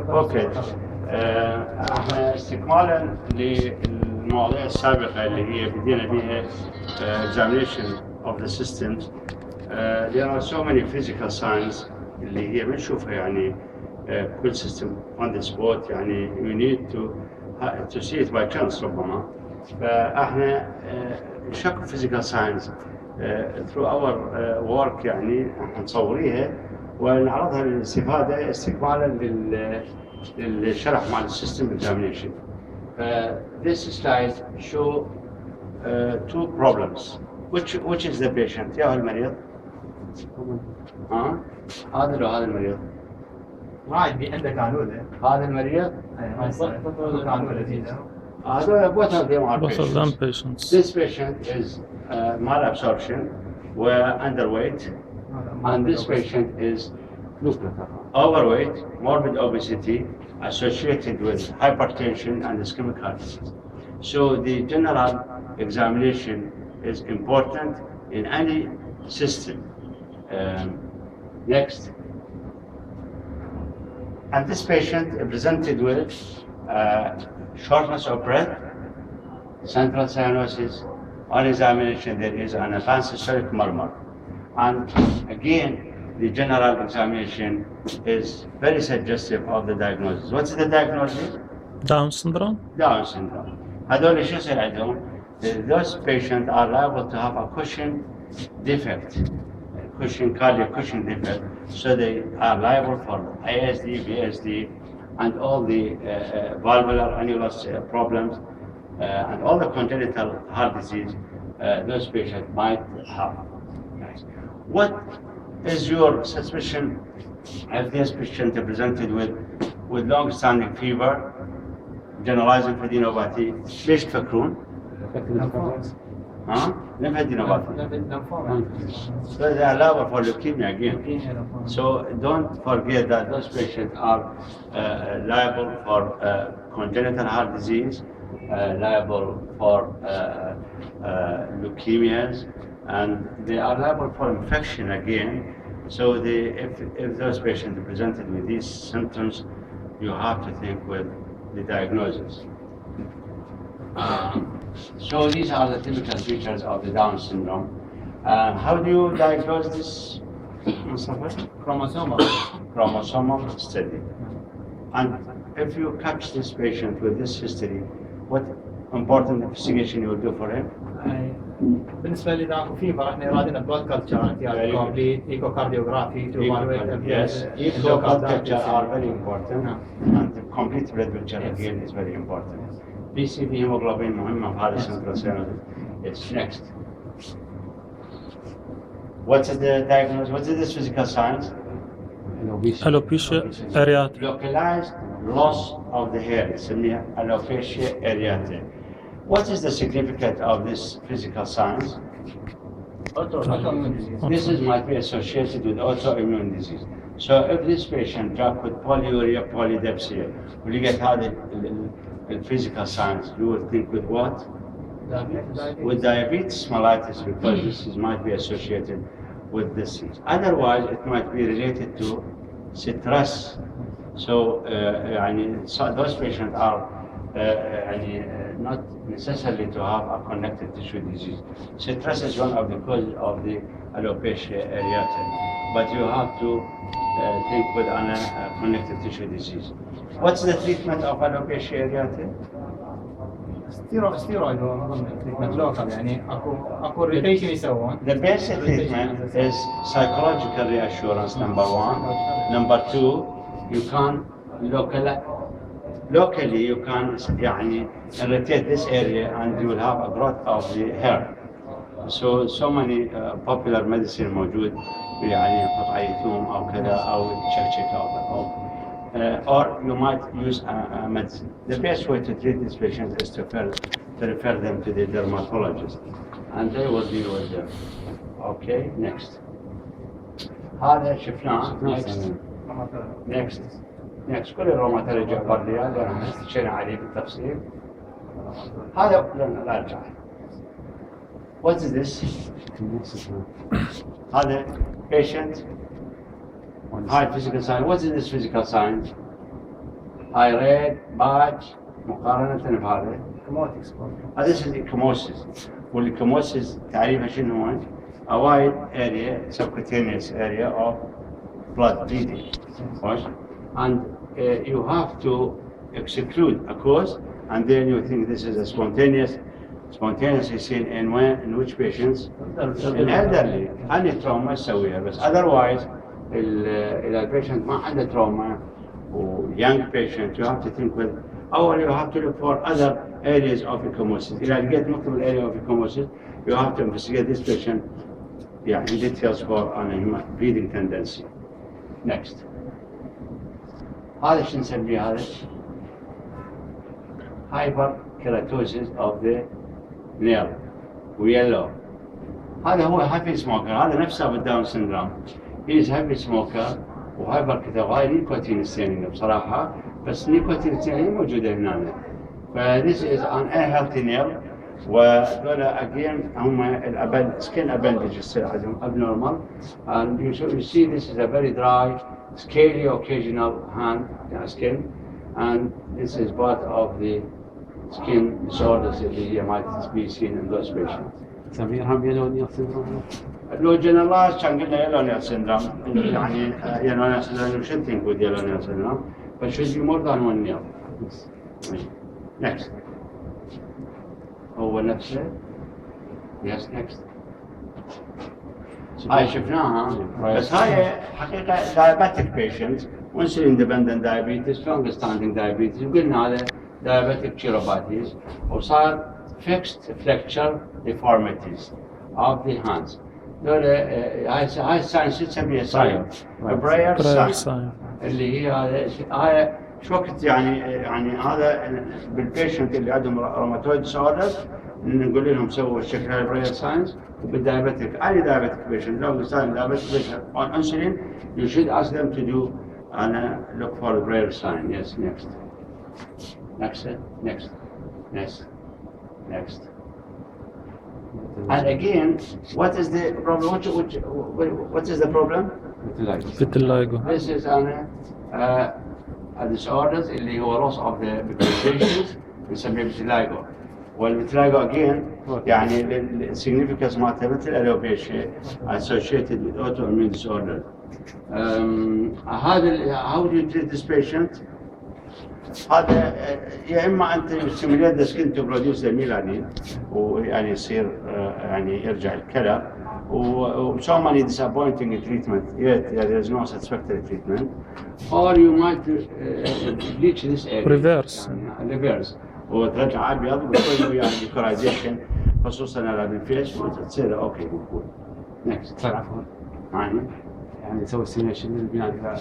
اوكي. احنا استكمالا للمواضيع السابقه اللي هي بدينا بها examination of the systems. There are so many physical signs اللي هي بنشوفها يعني كل system on the spot يعني you need to see it by chance ربما. فاحنا نشوف physical signs through our work يعني احنا نصوريها ونعرضها للاستفادة استكمالا للشرح مع السيستم examination. This slide show two problems. Which is the patient? يا المريض؟ هذا لو هذا المريض؟ عادي عندك عنودة. هذا المريض؟ هذا both of them are patients. This patient is malabsorption, we're underweight, and this patient is overweight, morbid obesity associated with hypertension and ischemic heart disease. So the general examination is important in any system. Next. And this patient presented with shortness of breath, central cyanosis. On examination there is an advanced systolic murmur. And again, the general examination is very suggestive of the diagnosis. What's the diagnosis? Down syndrome? Down syndrome. هذول شو يصير عندهم? Those patients are liable to have a cushion defect, cardiac cushion defect. So they are liable for ASD, VSD, and all the valvular annulus problems and all the congenital heart disease those patients might have. What is your suspicion if this patient presented with long-standing fever, generalizing adenopathy? ليش تفكرون؟ lymphadenopathy. So they are liable for leukemia again. So don't forget that those patients are liable for congenital heart disease, liable for leukemias, and they are liable for infection again. So if those patients are presented with these symptoms, you have to think with the diagnosis. So these are the typical features of the Down syndrome. How do you diagnose this, Mustafa? Chromosomal study. And if you catch this patient with this history, what important investigation you will do for him? بالنسبة لي داكو فيبر احنا رادنا بلود كلتشر يعني كومبليت ايكو كارديوغرافي to evaluate. Yes, echo blood culture are very important and the complete blood culture again is very important. BCP hemoglobin مهمة في هذا central cyanosis. It's next. What is the diagnosis? What is this physical signs? Alopecia areata. Localized loss of the hair. نسميها alopecia areata. What is the significance of this physical signs? This might be associated with autoimmune disease. So if this patient dropped with polyuria, polydipsia, will you get the physical signs? You would think with what? With diabetes mellitus, because this might be associated with this. Otherwise, it might be related to stress. So those patients are not necessarily to have a connective tissue disease. Stress is one of the causes of the alopecia areata, but you have to think with a connective tissue disease. What's the treatment of alopecia areata? ستيرويد هو نظام تريتمنت لوكال يعني اكو ريتيشن يسوون. The basic treatment is psychological reassurance number one. Number two, you can locally you can يعني irritate this area and you will have a growth of the hair. So many popular medicine موجود يعني قطع يثوم أو كذا أو تشكشك أو or you might use a medicine. The best way to treat these patients is to refer them to the dermatologist and they will deal with them. Okay, next. هذا شفناه. Next. كل الروماتولوجي البردية اللي راح نستشير عليه بالتفصيل. هذا لا أرجع. What is this? هذا patient High physical science. What is this physical science? High rate, batch, مقارنة بهذا. This is ecchymosis. والecchymosis تعريفها شنو هو؟ A wide area, subcutaneous area of blood bleeding. And you have to exclude a cause, and then you think this is a spontaneously seen in which patients? In elderly. Any trauma يسويها, بس otherwise إذا البيشنت ما عنده trauma or young patient, you have to think with, or you have to look for other areas of ecchymosis. إذا لقيت multiple area of ecchymosis, you have to investigate this patient in details for an bleeding tendency. Next. هذا شو نسميه هذا؟ hyperkeratosis of the nail ويلو. هذا هو heavy smoker. هذا نفسه بالداون syndrome. He is heavy smoker وهايبر هاي نيكوتين ستينينج بصراحة، بس نيكوتين ستينينج موجودة هنا. This is an unhealthy nail. وذولا again هم skin appendages عندهم abnormal, and you see this is a very dry, scaly occasional hand skin, and this is part of the skin disorders that might be seen in those patients. سميرهم يلو نيل سيندروم. لو generalized كان قلنا يلو نيل syndrome يعني يلو نيل syndrome you should think with yellow nail syndrome, but should be more than one nail. Next. هو نفسه. Yes, next. هاي شفناها، بس هاي حقيقة diabetic patients, insulin dependent diabetes, long standing diabetes، وقلنا هذا diabetic chiropathies، وصار fixed flexure deformities of the hands. هاي الساين شو تسميها ساين؟ براير ساين. اللي هي هاي شو وقت يعني هذا بالبيشنت اللي عندهم روماتويد ديسوردرز نقول لهم سووا الشكل هاي براير ساينز. وبالدايابيتك any diabetic patient long standing diabetic patient on insulin you should ask them to do and look for a braille sign. Yes, next. And again, what is the problem? What is the problem? Vitiligo. This is a disorders اللي هو loss of the pigmentations بنسميه vitiligo. والvitiligo again يعني significance مالته مثل alopecia associated with autoimmune disorder. How do you treat this patient? هذا يا اما انت stimulate the skin to produce the melanin ويعني يصير يعني يرجع الكلر. So many disappointing treatment yet there is no satisfactory treatment, or you might bleach this area. Reverse. وترجع ابيض وتسوي يعني ديكورايزيشن خصوصا على الفيش وتصير اوكي مقبول. نكست. عفوا. يعني نسوي ستيميشن للبناء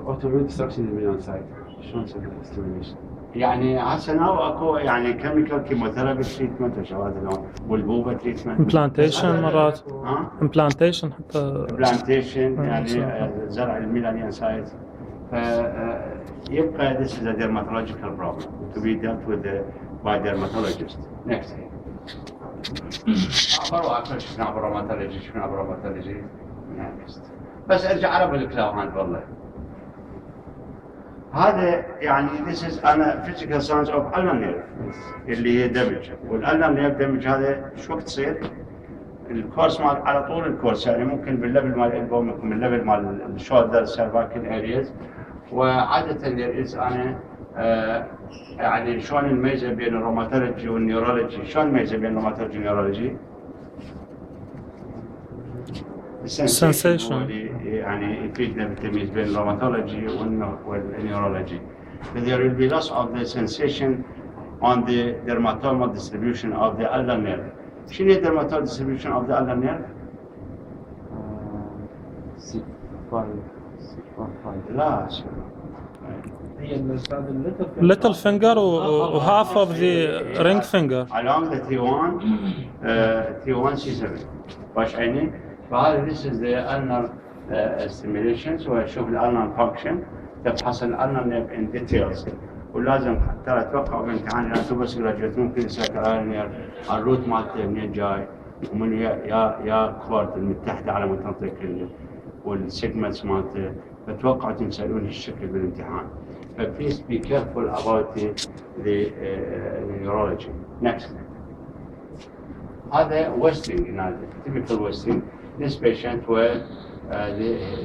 اوتوميون ديستركشن للبناء سايد. شلون نسوي ستيميشن؟ يعني هسه اكو يعني كيميكال كيموثيرابي تريتمنت وشغلات والبوبا تريتمنت. امبلانتيشن مرات. امبلانتيشن حتى. امبلانتيشن يعني زرع الميلانين سايد. يبقى this is a dermatological problem to be dealt with by dermatologist. Next. شفنا بروماتولوجي. Next. بس ارجع على بالكلاوهان والله. هذا يعني this is a physical signs of ulnar nerve اللي هي damage. والulnar nerve damage هذا شو وقت تصير؟ الكورس مال على طول الكورس يعني ممكن بالليفل مال الالبو ممكن بالليفل مال الشولدر سيرفايكال ارياز. وعادة there is يعني شلون نميزه بين الروماتولوجي والنيورولوجي؟ شلون نميزه بين الروماتولوجي والنيورولوجي؟ Sensation. يعني يفيدنا بالتمييز بين الروماتولوجي والنيورولوجي. There will be loss of the sensation on the dermatomal distribution of the ulnar nerve. شنو هي dermatomal distribution of the ulnar nerve؟ لا little finger or half of the ring finger along the T1 C7 باش عيني. فهذا this is the ulnar stimulations واشوف الulnar function تفحص الulnar nerve in details. ولازم ترى اتوقع بامتحان لا بس جراجويت ممكن يسالك الروت مالته منين جاي ومن يا كورد المتحده على منطقه والسيجمنتس مالته فتوقعوا تنسألوني الشكل بالامتحان. Please be careful about the neurology. Next. هذا Western, typical Western. This patient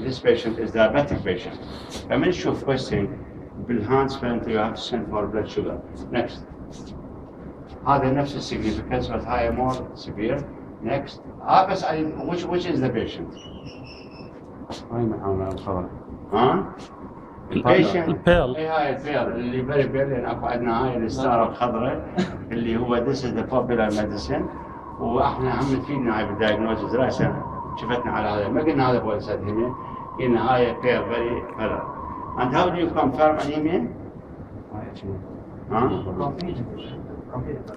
this patient is diabetic patient. فمن نشوف Western بالهانس فأنت you have to send for blood sugar. Next. هذا نفس الsignificance but higher more severe. Next. بس which is the patient? هاي معانا الخبر. البيشنت البيل. هاي البيل اللي فيري بيل لان اكو عندنا هاي الستاره الخضراء اللي هو this is the popular medicine واحنا هم تفيدنا هاي بالدايجنوزز راسا شفتنا على هذا ما قلنا هذا هو الانيميا قلنا هاي بيل فيري كلر. And how do you confirm anemia؟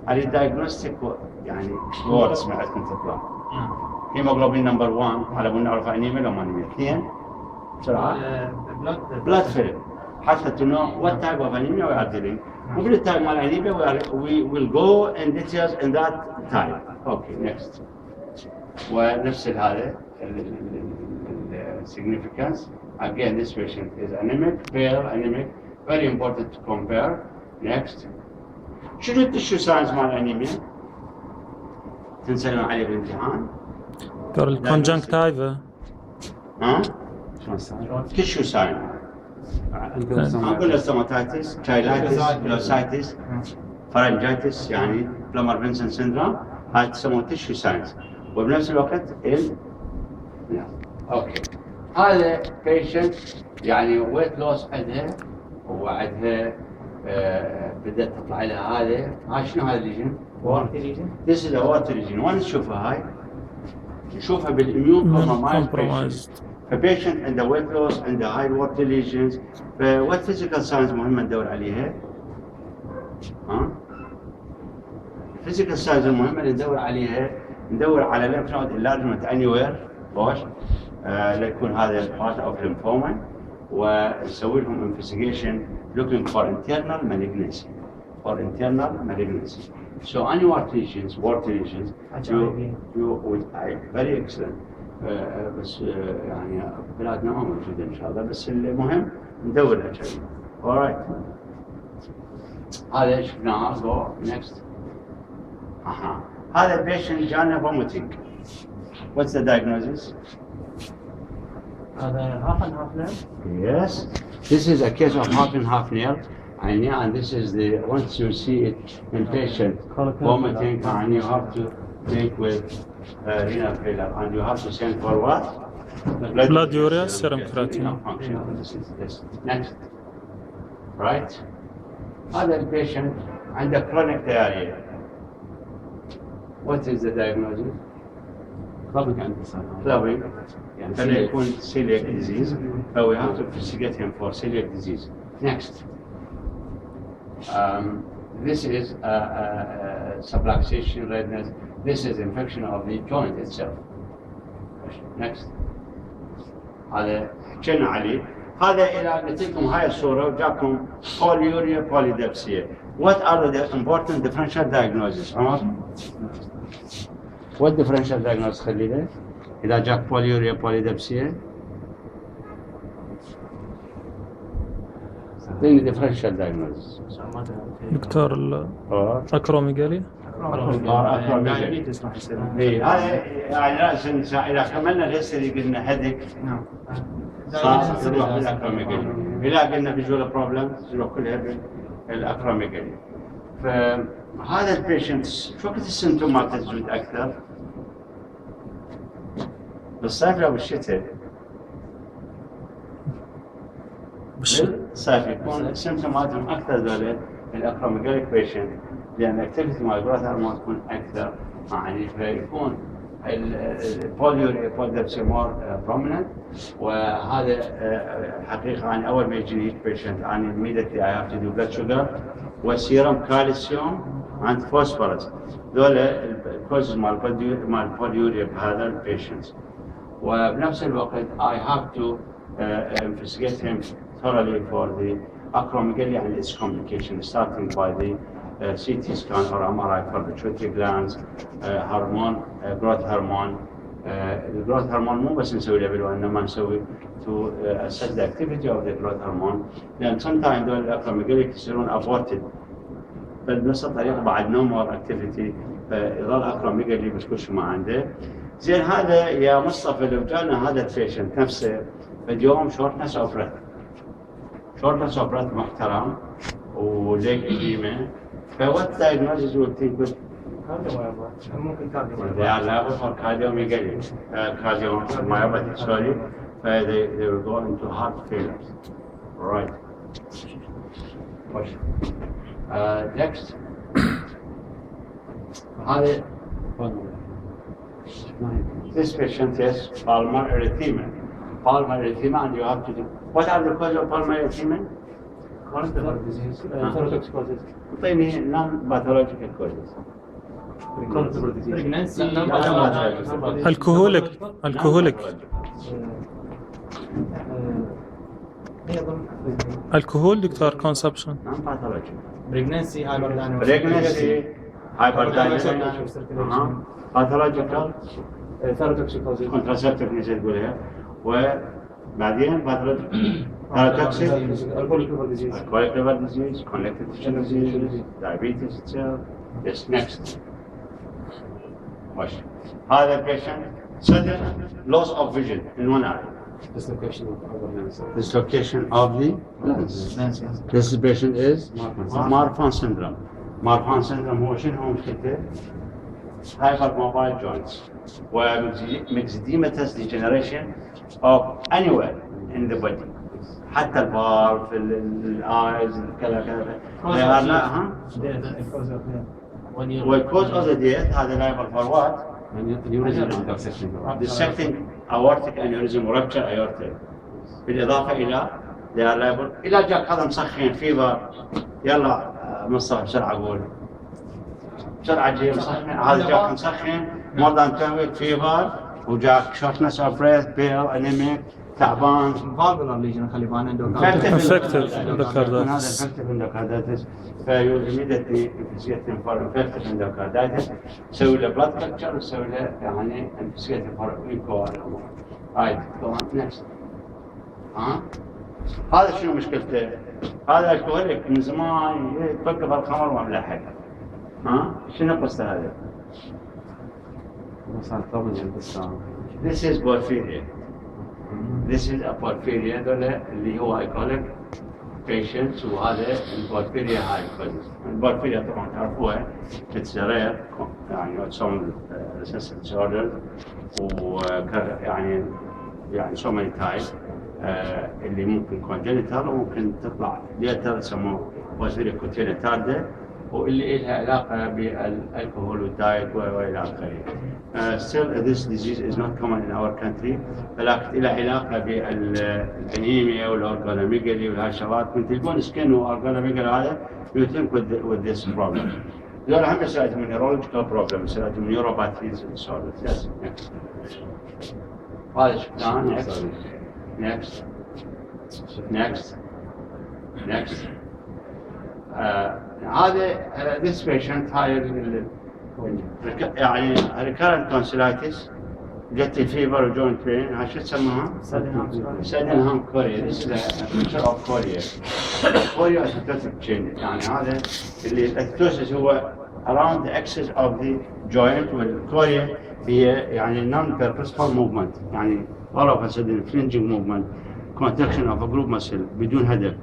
على الدايجنوستيك يعني ووردز ما عندكم تطلع. هيموغلوبين نمبر 1 على بنا نعرف انيميا لو ما انيميا. 2 بسرعه blood film حتى to know what type of anemia we are dealing. وبالتالي مال anemia we will go in details in that time. Okay, next. ونفس هذا significance. Again, this patient is anemic, pale, anemic. Very important to compare. Next. شنو التشو ساينز مال anemia؟ تنسألون عليه بالامتحان. دكتور الكونجنكتيفا. تشو ساين. أنكلوستوماتيتس، تشايلايتس، جلوسايتس، فرنجايتس يعني بلمر فينسن سيندروم. هاي تسموه تشو ساينز. وبنفس الوقت اوكي. هذا بيشنت يعني ويت لوس عندها وعندها بدأت تطلع لها هاي شنو هذا الليجن؟ وارتي ليجن. This is a water region. وين نشوفها هاي؟ نشوفها بالإميون compromised patient and the weight loss and the high water lesions. what physical signs مهمة ندور عليها؟ physical signs المهمة اللي ندور عليها ندور على lymph node enlargement anywhere واش ليكون هذا part of lymphoma ونسوي لهم investigation looking for internal malignancy. So any water lesions, you very excellent. بس يعني بلادنا ما موجودة إن شاء الله بس المهم ندور HIV. Alright. هذا شفناه. Go next. هذا البيشنت جانا vomiting. What's the diagnosis? هذا half and half nail. Yes. This is a case of half and half nail. And this is the once you see it in patient vomiting and you have to take with renal failure and you have to send for what? Blood urea, serum creatinine. Next. Right? Other patient and the chronic diarrhea. What is the diagnosis? Clubbing. Can يكون celiac disease. So we have to investigate him for celiac disease. Next. This is subluxation redness. This is infection of the joint itself. Next. هذا حكينا عليه. هذا إذا نتيجكم هاي الصورة وجاكم polyuria polydipsia. What are the important differential diagnoses? عمر؟ What differential diagnosis خليله؟ إذا جاك polyuria polydipsia. Then the differential diagnosis. دكتور الأكروميجالي. هذا إذا كملنا الهيستوري قلنا هيدك صار نروح بالأكروميجالي. إذا قلنا فيجوال بروبلم نروح كلها بالأكروميجالي. فهذا البيشنت شو وقت السيمتومات تزيد أكثر؟ بالصيف أو بالشتاء؟ بالصيف يكون سيمتوماتهم أكثر ذولا الأكروميجاليك بيشنت لأن الأكتيفيتي مال جروث هرمون تكون أكثر يعني فيكون البوليوريا polydipsia more prominent. وهذا حقيقة أنا أول ما يجيني بيشنت أنا immediately I have to do blood sugar وسيرم كالسيوم and phosphorus. ذولا الكوزز مال البوليوريا بهذا البيشنت. وبنفس الوقت I have to investigate him thoroughly for the acromegaly and its complications, starting by the CT scan or MRI for the pituitary glands, hormone, growth hormone, الجروث هرمون مو بس نسوي ليفل 1 انما نسوي to assess the activity of the growth hormone لان sometimes دول الاكروميجاليك يصيرون aborted بل بنفس الطريقه بعد no more activity فيظل اكروميجالي بس كل شيء ما عنده. زين هذا يا مصطفى لو جانا هذا البيشنت نفسه اليوم شورتنس اوف بريث شورتنس اوف بريث محترم وليك اديمه فوات دايجنوزز ويل ثينك ممكن كارديو they are liable for cardiomegaly, cardiomyopathy, sorry, they will go into heart failure. Right. Next. This patient has pulmonary erythema. Pulmonary erythema, and you have to do. What are the causes of pulmonary erythema? Chronic liver disease, thyrotoxicosis, non-pathological causes. chronic liver disease, pregnancy, الكهوليك الكهول دكتور كونسبشن Non-pathological. pregnancy, hyperdynamic, Pregnancy, hyperdynamic, pathological, thyrotoxicosis, contraceptive نسيت تقولها وبعدين pathological, thyrotoxic, alcoholic liver disease, alcoholic liver disease, connective tissue disease, diabetes itself. Yes, next. Question. هذا patient sudden loss of vision in one eye. Dislocation of other limbs. Dislocation of the lens. This patient is Marfan syndrome. Marfan syndrome هو شنو هو مشكلته؟ hypermobile joints وميكسيديماتous degeneration of anywhere in the body. حتى البار في الايز كذا كذا. والcause of the death هذا liable for what? Dissecting aortic aneurysm rupture aorta. بالإضافة إلى they are liable إلى جاك هذا مسخن فيبر يلا مصطفى بسرعة قول بسرعة جاي مسخن هذا جاك مسخن more than 10 week fever وجاك shortness of breath pale anemic تعبان valvular lesion خلي بالنا Infective endocarditis. Infective endocarditis فيو immediately investigating for infective endocarditis سوي له blood culture وسوي له يعني investigating for echo هاي طبعا next هذا شنو مشكلته؟ هذا الكهوليك من زمان يتوقف الخمر وما ملحق شنو قصته هذا؟ This is porphyria. This is a porphyria اللي هو alcoholic patients وهذا البورفيريا هاي كويس. البورفيريا طبعا تعرفوها it's rare يعني some recessive disorder يعني so many types اللي ممكن congenital وممكن تطلع later يسموه porphyria cutanea tarda واللي لها علاقة بالالكحول والدايت والى اخره. Still this disease is not common in our country ولكن لها علاقة بالانيميا والاورجانوميجالي وهاي الشغلات من تلقون سكين واورجانوميجالي هذا you think with this problem. ذول هم يساعدهم neurological problems يساعدهم neuropathies and disorders. Yes. هذا شفناه. Next. هذا this patient هاي يعني recurrent tonsillitis جت الفيبر وجوينت بين هاي شو تسموها؟ sudden كوريا. This is a picture of كوريا. كوريا asymptotic change يعني هذا اللي الأثيتوسيس هو around the axis of the joint والكوريا هي يعني non-purposeful movement يعني all of a sudden fringing movement contraction of a group muscle بدون هدف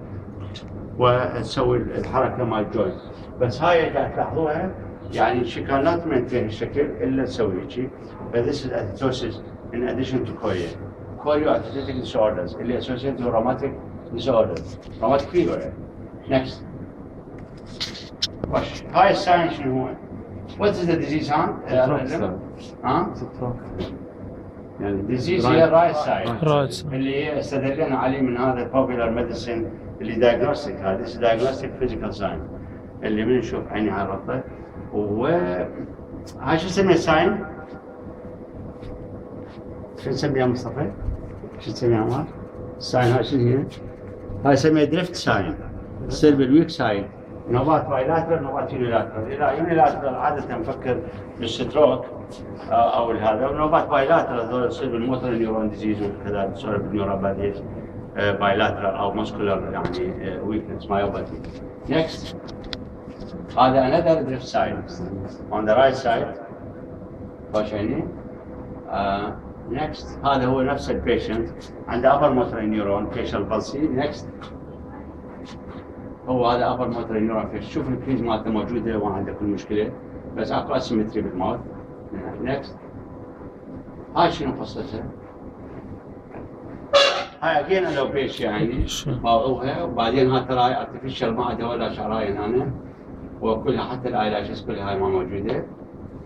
وتسوي الحركة مع الجوينت. بس هاي قاعد تلاحظوها يعني she cannot maintain الشكل إلا تسوي شيء. This is athetosis in addition to chorea. Choreoathetotic disorders اللي associated with rheumatic disorders. Rheumatic fever. Next. هاي الساين شنو هو؟ What is the disease يعني disease هي right side. اللي هي استدلنا عليه من هذا popular medicine اللي diagnostic هذا is diagnostic physical sign اللي من نشوف عيني عرضته هاي شو نسميها ساين؟ شو نسميها مصطفى؟ شو نسميها عمر؟ الساين هاي شنو هي؟ هاي نسميها دريفت ساين تصير بالويك سايد نوبات بايلاترال نوبات يونيلاترال. إذا يونيلاترال عادة نفكر بالستروك أو هذا، ونوبات بايلاترال هذول يصير بالموتور نيورون ديزيز وكذا، تصير بالنيوروباثي بايلاترال أو مسكولار يعني ويكنس مايوباثي. Next. هذا another drift side on the right side. خوش عيني. Next. هذا هو نفس البيشنت عنده upper motor neuron facial palsy. Next. هو هذا upper motor neuron facial. شوف الكريز مالته موجودة وما عنده كل مشكلة، بس اكو asymmetry بالماوث. Next. هاي شنو قصتها؟ هاي again alopecia يعني موضوعها، وبعدين هاي ترى artificial ما عندها ولا شعراين هنا، وكلها حتى الايلاشز كلها هاي ما موجودة.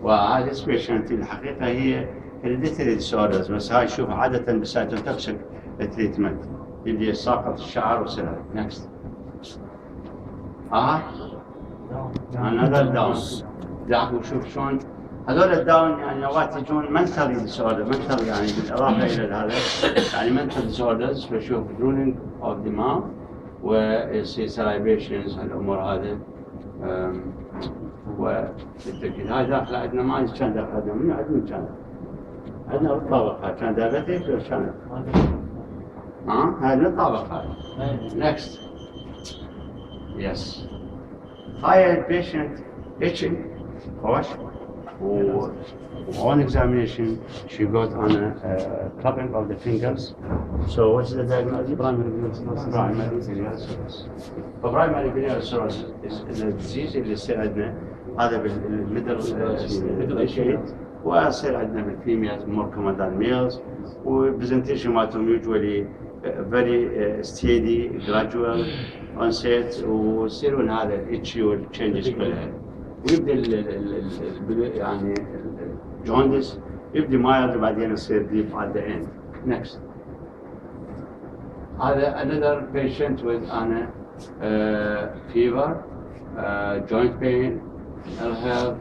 وهذه سبيشالتي الحقيقة هي hereditary disorders، بس هاي شوف عادة بالسايتوتوكسيك تريتمنت اللي ساقط الشعر وسهل. Next. another down. دعكوا شوف شلون هذول الداون يعني نوات يجون mentally disorder، mental يعني بالإضافة إلى هذا يعني mental disorders. فشوف drooling of the mouth ويصير salivations هالأمور هذه. والتأكيد هاي داخلة عندنا ما كان داخل عندنا من عندنا كان عندنا الطابقة كان دابتك ولا كانت؟ هاي من الطابقة. Next. Yes. هاي patient itching. خوش. On examination, she got on a clubbing of the fingers. So what's the diagnosis? Primary biliary cirrhosis. Primary biliary cirrhosis is a disease اللي يصير عندنا هذا بالميدل شيء، ويصير عندنا بالفيميلز more common than males، وبرزنتيشن مالتهم usually very steady gradual onset، ويصيرون هذا الاتشي والتشينجز كلها. ويبدا يعني الجوندس يبدا مايلد وبعدين يصير ديب at the end. Next. هذا another patient with an fever, joint pain, ill health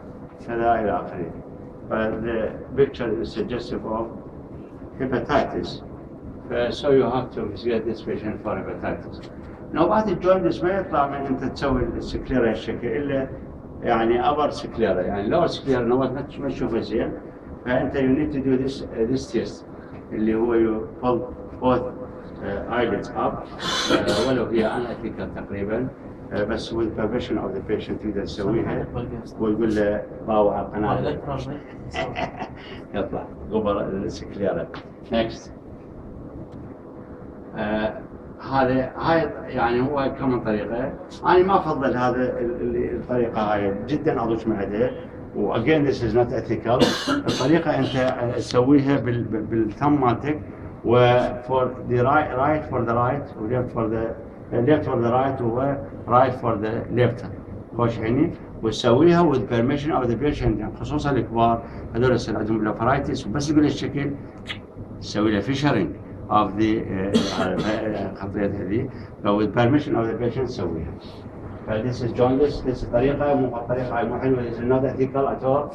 كذا إلى آخره. But the picture is suggestive of hepatitis. So you have to investigate this patient for hepatitis. نوبات الجوندس ما يطلع من أنت تسوي السكليرا الشكل إلا يعني أبر سكليرا، يعني لور سكليرا نوبات ما تشوفها زين، فأنت you need to do this test اللي هو you pull both eyelids up ولو هي unethical تقريبا، بس with permission of the patient تقدر تسويها ويقول له باوع قناة يطلع غبر السكليرا. Next. هاي يعني هو كم طريقة. أنا ما أفضل هذا الطريقة هاي جدا أضوج معدها، و again this is not ethical. الطريقة أنت تسويها بالثumb مالتك، و for the right for the right و left for the right و right for the left. خوش عيني، وتسويها with permission of the patient، يعني خصوصا الكبار هذول يصير عندهم بلوفرايتس، وبس يقول الشكل تسوي له فيشرنج of the خطية هذه، so with permission of the patient سويها. This is jaundice. This طريقة مو طريقة مو حلوة. This is not ethical at all.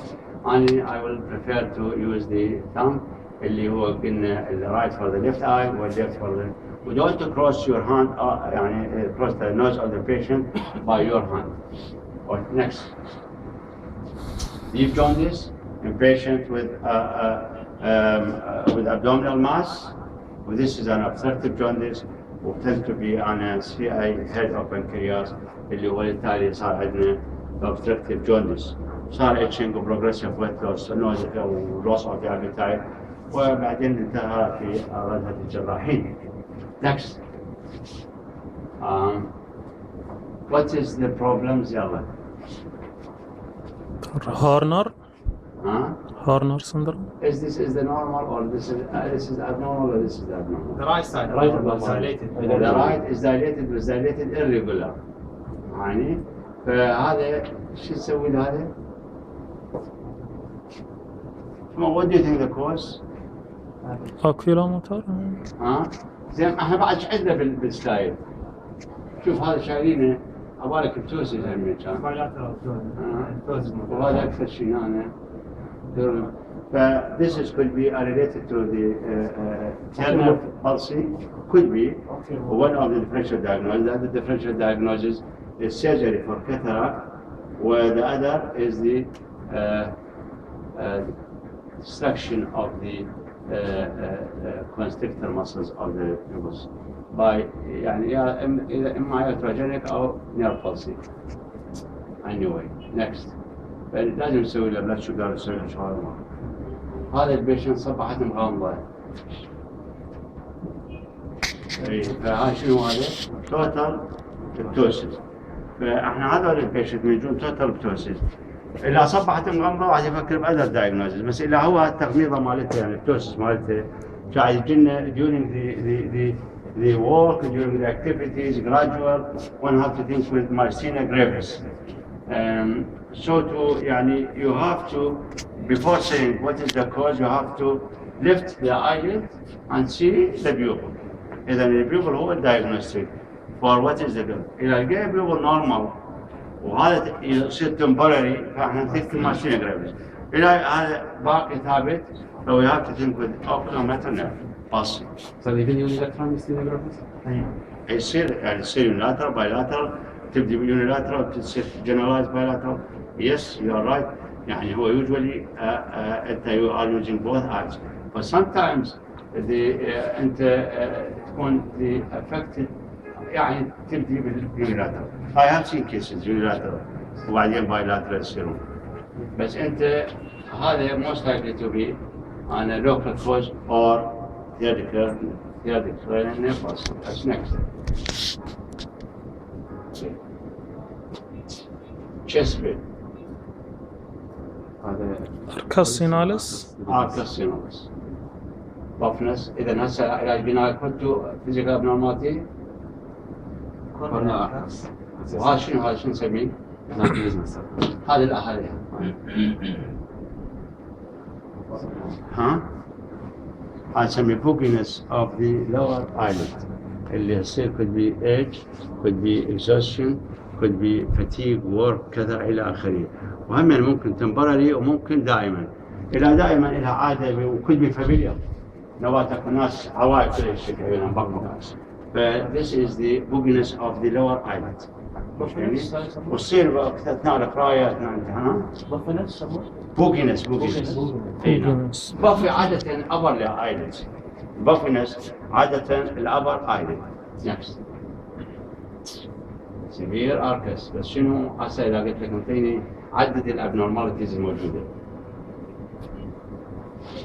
I will prefer to use the thumb اللي هو قلنا right for the left eye or left for the. We don't to cross your hand يعني cross the nose of the patient by your hand. Or next. Deep jaundice in patient with abdominal mass. This is an obstructive jaundice وتند to be on a CI head of pancreas اللي هو بالتالي صار عندنا obstructive jaundice. صار itching و progressive weight loss nausea و loss of the appetite، وبعدين انتهى في رجعة الجراحين. Next. What is the problems يلا؟ Horner syndrome. Is this the normal or this is abnormal or this is abnormal? The right side. Right is dilated. The right is dilated was dilated irregular. يعني فهذا شو تسوي لهذا؟ What do you think the cause? Oculomotor. زين احنا بعد ايش عندنا بالسلايد؟ شوف هذا شايلينه عبالك بتوسي زي ما كان. وهذا اكثر شيء انا. This is could be related to the cerebral palsy. Could be one of the differential diagnoses. The differential diagnosis the surgery for cataract, where the other is the destruction of the constrictor muscles of the pupils by يعني إذا إما iatrogenic أو nerve palsy. Anyway, next. لازم نسوي له بلاد شوجر نسوي له شغل. هذا البيشنت صبحت مغامضة. فهاي شنو هذا؟ توتال بتوسيس. فاحنا هذول البيشنت يجون توتال بتوسيس. إذا صبحت مغمضة واحد يفكر بأذر دايجنوزز، بس إذا هو التغميضة مالته يعني البتوسيس مالته قاعد يجينا during the work, during the activities, gradual, one have to think with myasthenia gravis. So to يعني you have to, before saying what is the cause, you have to lift the eyelid and see the pupil. إذا البيوبل هو الدايجنوستيك for what is the cause. إذا جاء بيوبل normal وهذا يصير temporary فاحنا نثق الماشينة جرافيس. إذا هذا باقي ثابت so we have to think with oculomotor nerve pulse. So even unilateral myasthenia gravis? يصير يعني يصير unilateral bilateral تبدي unilateral تصير generalized bilateral. Yes, you are right. يعني هو usually you are using both eyes. But sometimes أنت تكون the affected يعني تبدي بالunilateral. I have seen cases unilateral وبعدين bilateral يصيرون. بس أنت هذا most likely to be on a local cause or theoretical nerve pulse. That's next. Chest pain. كاسيناليس. كاسيناليس. Buffness. إذا هسه علاج بناء كنتو physical abnormality. وهذا شنو هذا شنو نسميه؟ هذا الأهالي. ها؟ هذا نسميه booginess of the lower eyelid. اللي يصير could be age, could be exhaustion, could be fatigue, work كذا إلى آخره. وهم ممكن temporary وممكن دائما. إلى دائما إلى عادة وكل be familiar. نواتك ناس عوائق كل الشكل بينهم بقى. This is the booginess of the lower eyelid. وتصير أثناء القراءة أثناء الامتحان. booginess. بافي عادة upper eyelid. buffiness عادة الأبر eyelid. Next. severe arcus. بس شنو هسه إذا قلت لك انطيني عدد الابنورماليتيز الموجودة.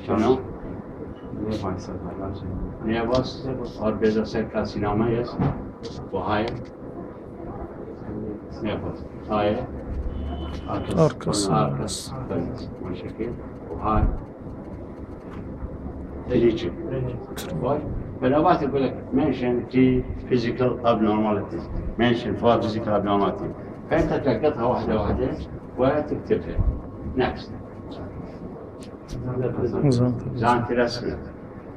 شنو؟ نيفاس or basal cell carcinoma yes. وهاي نيفاس. هاي أركس. مشكل. وهاي ريجن. فالأوقات يقول لك mention key physical abnormalities. mention for physical abnormality. فأنت تلقطها واحدة وتكتبها. next. Xanthelasma.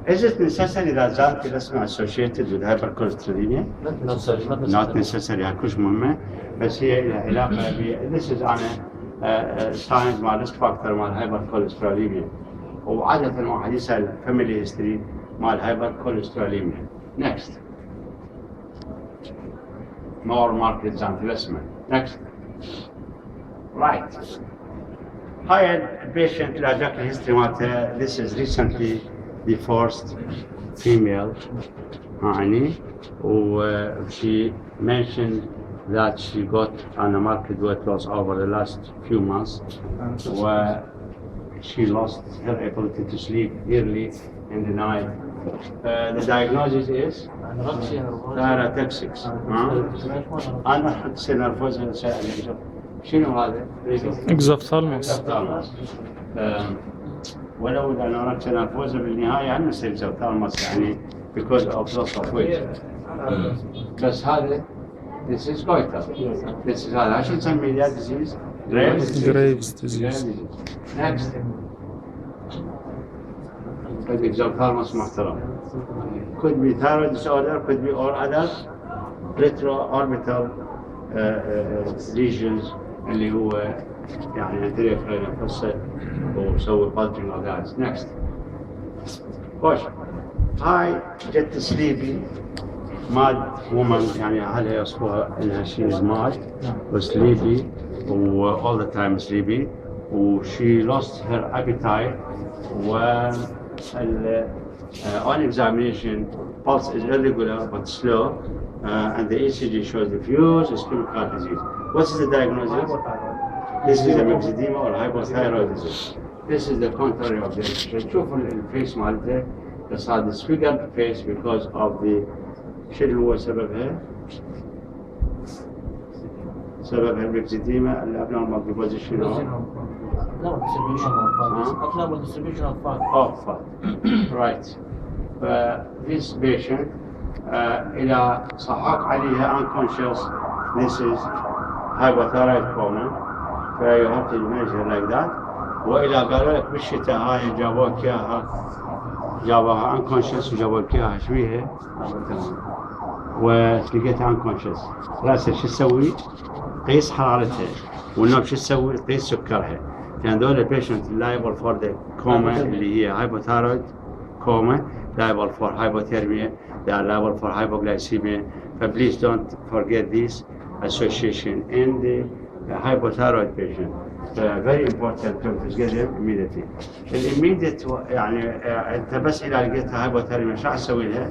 Is it necessary that xanthelasma associated with hypercholesterolemia? Not necessary. هكوش مهمة. بس هي لها علاقة ب this is on a signs مع risk factor مع hypercholesterolemia. وعادة واحد يسأل family history مع hypercholesterolemia. Next. More marked xanthelasma. Next. Right. Higher patient cardiac history matter. This is recently divorced female. She mentioned that she got on a marked weight loss over the last few months, where she lost her ability to sleep early in the night. The diagnosis is thyrotoxics. أنا سنرفوز شنو هذا؟ إكزوفثالموس. ولو لأنه سنرفوز بالنهاية هم يصير إكزوفثالموس يعني because of loss of weight. بس هذا this is goiter. This is هذا عشان نسمي ذا disease Graves disease. Next. Could be exophthalmos محترم. Could be thyroid disorder, could be or other retroorbital lesions اللي هو يعني anterior cranial fossa وسوي bulging of that. Next. Push. I get sleepy mad woman يعني أهلها يوصفوها إنها she is mad و sleepy و all the time sleepy و she lost her appetite و on examination pulse is irregular but slow and the ECG shows diffuse ischemic heart disease. What is the diagnosis? This is a myxedema or hypothyroidism. This is the contrary of the شوفوا الفيس مالته صار disfigured face because of the شنو هو سببها؟ سببها الميكزيديما الابنورمال ديبوزيشن abnormal distribution of fat. of fat. Right. This patient إذا صحق عليها unconscious, this is hypothyroid coma, you have to measure like that. وإذا قالوا لك بالشتاء هاي جابوك إياها جابوها unconscious وجابوا لك إياها شويها ولقيتها unconscious، راسها شو تسوي؟ قيس حرارتها، والنوم شو تسوي؟ قيس سكرها. يعني دول البيشنت liable for the coma اللي هي hypothyroid coma, liable for hypothermia, they are liable for hypoglycemia. But please don't forget this association in the hypothyroid patient. Very important to get them immediately. Immediate يعني انت بس اذا لقيتها hypothermia شو اسوي لها؟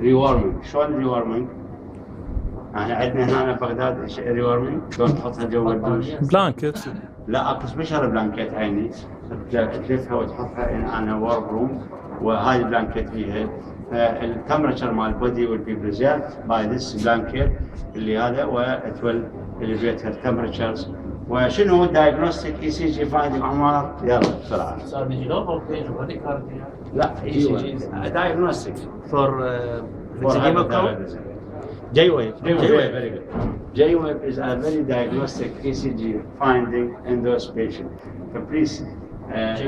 ريورمينج. شلون ريورمينج؟ يعني عندنا هنا بغداد ريورمينج، شلون تحطها جوا الدوش؟ بلانكت. لا اقص مش هذا بلانكيت عيني، تلفها وتحطها انا وورب روم وهاي البلانكيت فيها التمبرتشر مال البودي will be preserved by this blanket اللي هذا وتول elevate her temperatures. وشنو هو الدايجنوستيك اي سي جي فايندينج عمر؟ يلا بسرعه. صار بيجي لوبر بيج وهذيك لا اي سي جي دايجنوستيك فور J-wave. Very good. J-wave is a very diagnostic ECG finding in those patients. Please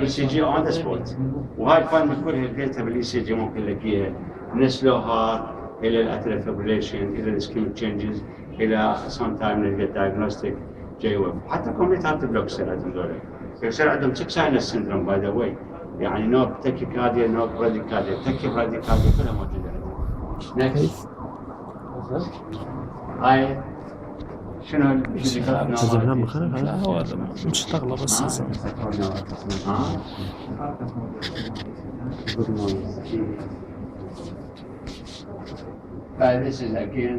ECG on the spot. وهاي الفايندينج كلها لقيتها بالاي سي جي ممكن نلاقيها من سلو هارت الى الاتريال فيبريليشن الى الاسكيميك تشينجز الى سم تايم نلقى دايجنوستيك J-wave. حتى كومبليت هارت بلوك يصير عندهم دول. يصير عندهم 6 ساينس سيندروم باي ذا واي. يعني نو تاكيكارديا نو براديكارديا تاكيبراديكارديا كلها موجوده عندهم. Next. هاي شنو تزمنا مخالف لا هو مش تغلى بس This is again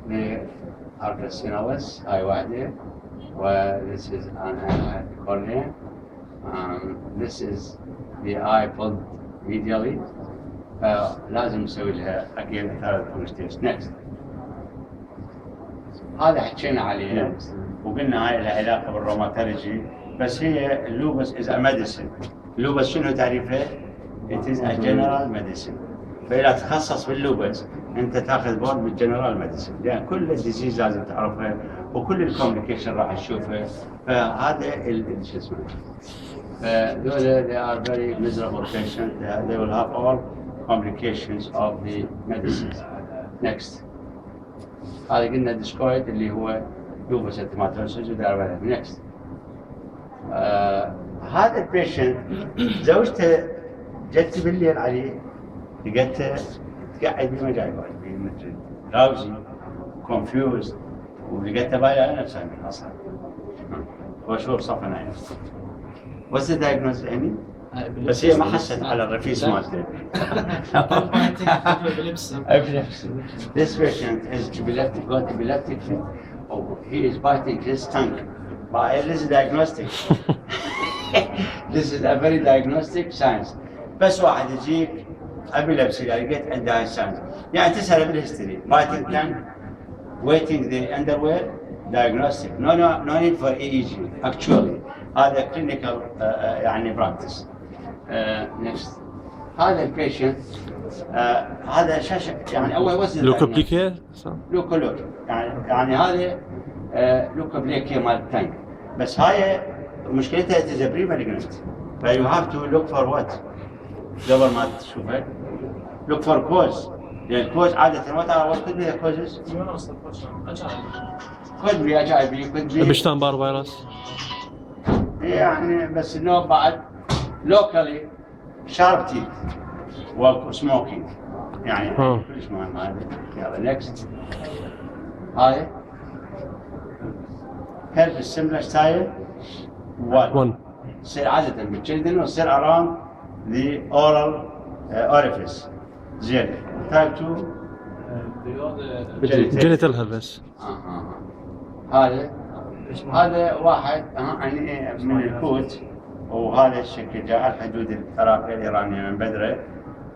the arcacinalis هاي واحدة و this is an cornea. This is the eye pulled medially. لازم نسوي لها again ثلاث constates. Next. هذا حكينا عليها وقلنا هاي لها علاقة بالروماتولوجي بس هي اللوبس is a medicine. اللوبس شنو تعريفه؟ It is a general medicine. فإذا تخصص باللوبس أنت تأخذ بورد بالجنرال ميديسن لأن كل الديزيز لازم تعرفها وكل الكوميونيكيشن راح تشوفها فهذا شو اسمه دول they are very miserable patients they will have all complications of the medicines. Next. هذا قلنا ديسكويد اللي هو لوبس ارتيماتوسيس ودار next. هذا البيشنت زوجته جت بالليل عليه لقيته تقعد بمجال راوزي كونفيوزد ولقيته بايع على نفسها من اصلا وشوف صفن عينه. What's the diagnosis يعني؟ بس هي ما حست على الرفيس مالته. This patient is epileptic, got epileptic fit. Oh, he is biting his tongue. But this is diagnostic. This is a very diagnostic science. بس واحد يجيك epilepsy لقيت عنده هاي signs. يعني تسأل بالهيستوري. Biting tongue, wetting the underwear, diagnostic. No need for EEG. Actually, هذا clinical يعني practice. Next. هذا البيشنت هذا شاشة يعني أول وزن. لوكوبليكير. لوكولوك يعني هذا لوكوبليكير مال التانك. بس هاي مشكلتها تزبري مالجنت. فيو هاف تو لوك فور وات قبل ما تشوفها. لوك فور كوز. لأن الكوز عادة ما تعرف وات كود بي كوزز. كود بي HIV كود بي. بشتان بار فيروس. يعني بس إنه بعد locally sharp teeth وsmoking يعني كلش مهم هذا. يلا نكست. هاي هيلب السمبل ستايل 1 تصير عادة بالجلدن وتصير around the oral orifice. زين. تايب 2 جينيتال هربس. هذا واحد يعني من الكوت، وهذا الشكل جاء الحدود العراقية الإيرانية من بدرة،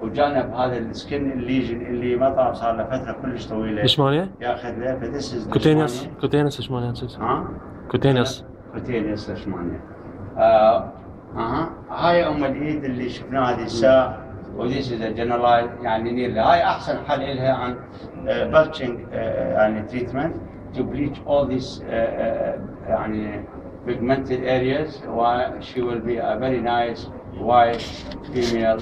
وجانب هذا السكن الليجن اللي ما طاب صار له فترة كلش طويلة ليشمانية؟ ياخذ له فدس كوتينيوس ليشمانية. كوتينيوس ليشمانية. هاي الايد اللي شفناها هذه الساعة، وديس از جنرالايز يعني نير. هاي احسن حل لها عن بلتشنج يعني تريتمنت to bleach all these يعني pigmented areas, and she will be a very nice white female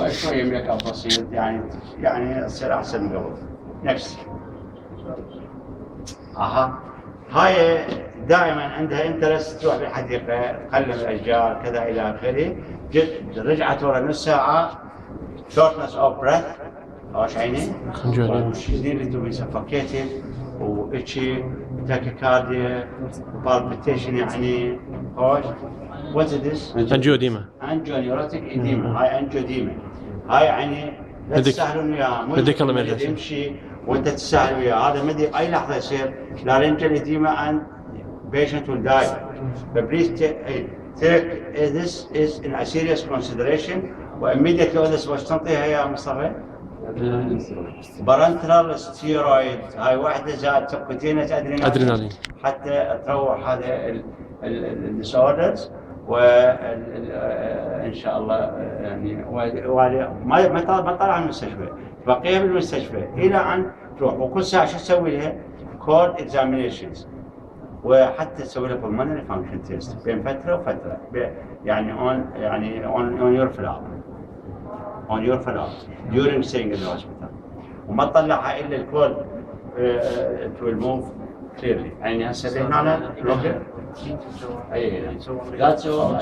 وشوية ميك اب بسيط يعني تصير احسن من قبل. next. هاي دائما عندها انترست تروح بالحديقة تقلب الاشجار كذا الى اخره. رجعت ورا نص ساعة shortness of breath ايش عيني؟ she's nearly to be suffocated وإتشي تاكيكارديا palpitation يعني خوش. what is this؟ انجيوديما. انجيونيوروتيك إديما. هاي انجيوديما. هاي يعني لا تسهلون وياه مو يمشي وانت تسهل وياه. هذا مدي بأي لحظة يصير laryngeal edema and patient will die. But please take this is in a serious consideration وimmediately this was تنطيها يا مصطفى. بارنترال ستيرويد هاي واحدة زائد سبكوتينس ادرينالين حتى تروح هذا الديسوردرز وان شاء الله يعني ما طلع من المستشفى بقيها بالمستشفى الى ان تروح. وكل ساعة شو تسوي لها؟ كورد اكزامينيشنز وحتى تسوي لها pulmonary function test بين فترة وفترة يعني on your follow during staying in the hospital. وما تطلعها الا الكود it will move clearly. يعني هسه هنا لوكر اي that's all.